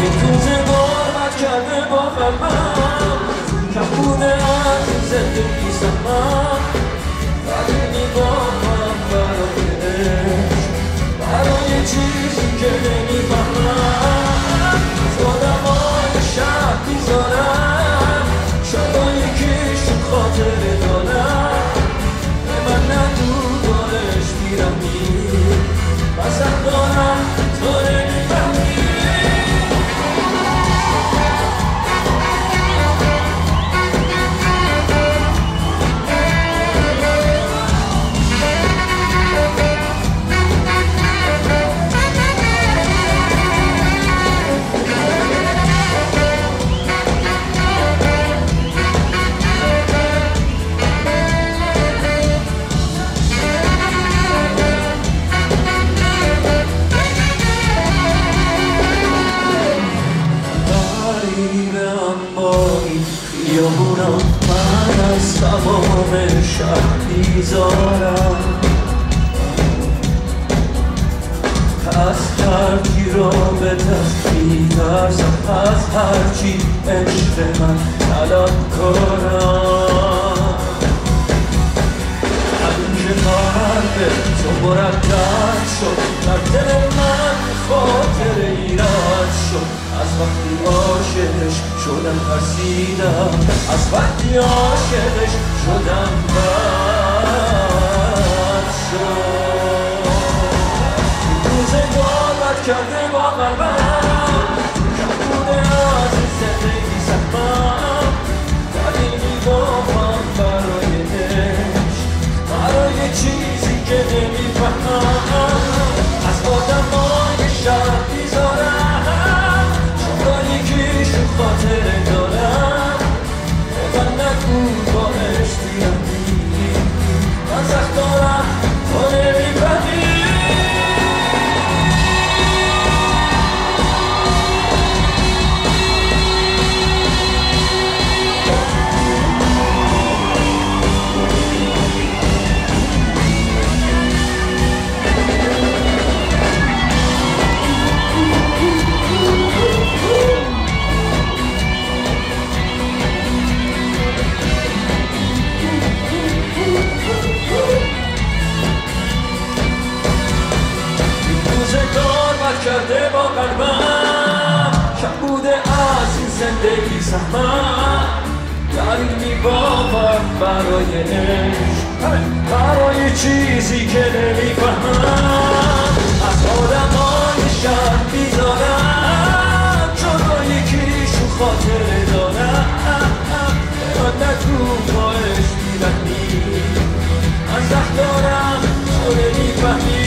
این روزه غربت کرده با قلبم کم بوده از این زندگی سهمم قدیمی با من برای عشق برای چیزی که نمیفهمم از آدمای شب میذارم شبای یکیشون خاطره دارم به من نگو دارش میرمی بزن دارم تو نمیفهمی خیابونم من از تمام شب بیزارم از هرکی رابطت میترسم از هرچی عشق من طلبکارم همین که قلب تو مرتب شد در دل من خاطر ایراد شد از وقتی عاشقش شدم ترسیدم از وقتی عاشقش شدم بد شد این روزه غربت کرده با قلبم کم بوده از این زندگی سهمم قدیمی بافم برای عشق برای چیزی که نمیفهمم از آدمای شب میذارم یکیشون خاطره دارم به من نگو با عشق بیرمی من سخت دارم تو نمیفهمی کرده با قلبم کم بوده از این زندگی سهمم داری میبافم برای عشق برای چیزی که نمیفهمم از آدمای شب بیزارم چون یکیشون خاطره دارم به من نگو با عشق میبندی من سخت دارم تو نمیفهمی